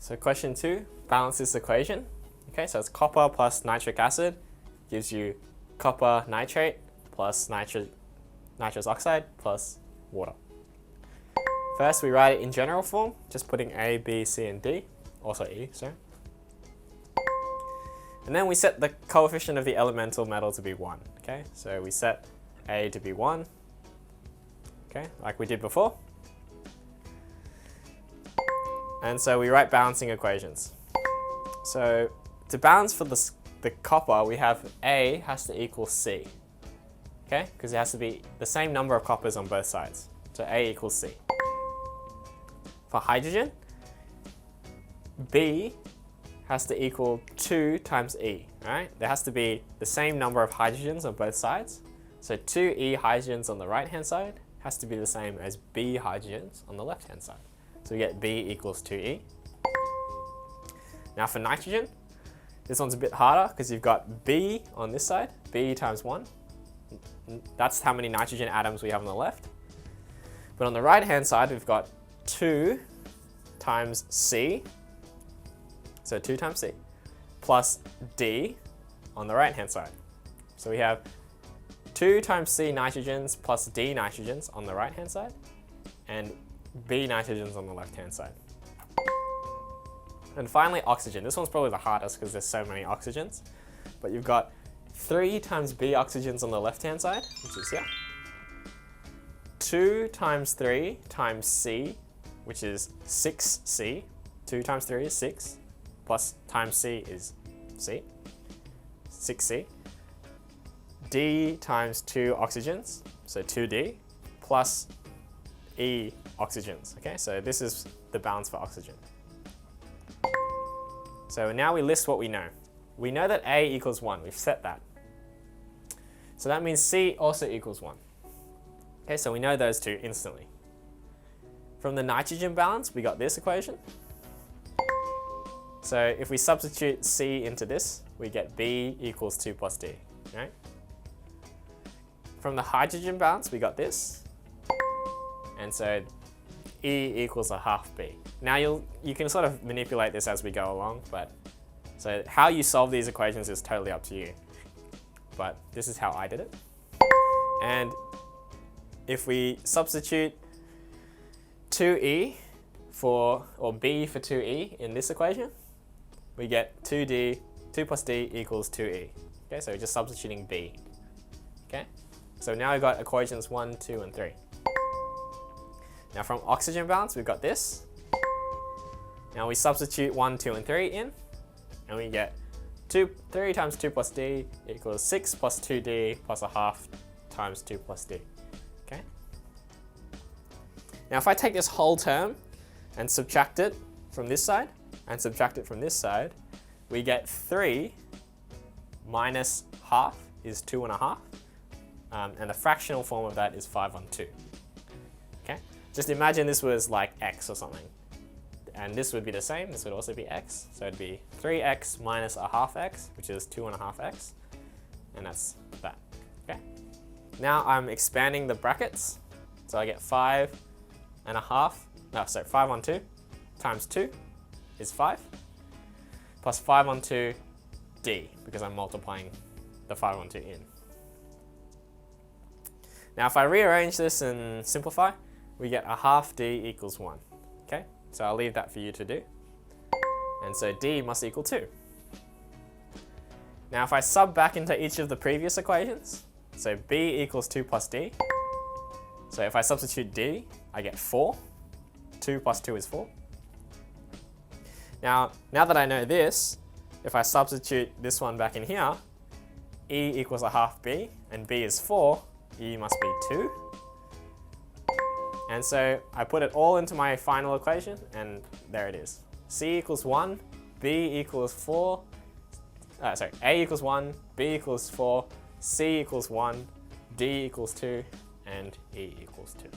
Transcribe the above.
So question 2, balance this equation. Okay, so it's copper plus nitric acid gives you copper nitrate plus nitrous oxide plus water. First, we write it in general form, just putting A, B, C, and D, also E, sorry. And then we set the coefficient of the elemental metal to be 1, okay? So we set A to be 1, okay, like we did before. And so we write balancing equations. So to balance for the copper, we have A has to equal C, okay? Because it has to be the same number of coppers on both sides. So A equals C. For hydrogen, B has to equal 2 times E, right? There has to be the same number of hydrogens on both sides. So 2E hydrogens on the right-hand side has to be the same as B hydrogens on the left-hand side. So we get B equals 2E. Now for nitrogen, this one's a bit harder because you've got B on this side, B times 1. That's how many nitrogen atoms we have on the left. But on the right-hand side, we've got 2 times C, so 2 times C, plus D on the right-hand side. So we have 2 times C nitrogens plus D nitrogens on the right-hand side, and B nitrogens on the left-hand side. And finally, oxygen. This one's probably the hardest because there's so many oxygens. But you've got 3 times B oxygens on the left-hand side, which is here. 2 times 3 times C, which is 6C. 2 times 3 is 6, plus times C is C, 6C. D times 2 oxygens, so 2D, plus E oxygens. Okay, so this is the balance for oxygen. So now we list what we know. We know that A equals 1, we've set that. So that means C also equals 1. Okay, so we know those two instantly. From the nitrogen balance, we got this equation. So if we substitute C into this, we get B equals 2 plus D, right? From the hydrogen balance, we got this. And so E equals a half B. Now you can sort of manipulate this as we go along, but so how you solve these equations is totally up to you. But this is how I did it. And if we substitute 2E or B for 2E in this equation, we get 2D, 2 plus D equals 2E. Okay, so we're just substituting B. Okay, so now we've got equations 1, 2, and 3. Now from oxygen balance, we've got this. Now we substitute 1, 2, and 3 in, and we get 3 times 2 plus D equals 6 plus 2D plus a half times 2 plus D. Okay. Now if I take this whole term and subtract it from this side and subtract it from this side, we get 3 minus half is 2.5, and the fractional form of that is 5/2. Okay. Just imagine this was like x or something. And this would be the same, this would also be x. So it'd be 3x minus a half x, which is 2.5x. And that's that, okay? Now I'm expanding the brackets. So I get 5/2 times 2 is 5, plus 5/2 D, because I'm multiplying the 5/2 in. Now if I rearrange this and simplify, we get a half D equals 1, okay? So I'll leave that for you to do. And so D must equal 2. Now if I sub back into each of the previous equations, so B equals 2 plus D. So if I substitute D, I get 4. 2 plus 2 is 4. Now that I know this, if I substitute this one back in here, E equals a half B, and B is 4, E must be 2. And so I put it all into my final equation, and there it is. C equals 1, B equals 4, A equals 1, B equals 4, C equals 1, D equals 2, and E equals 2.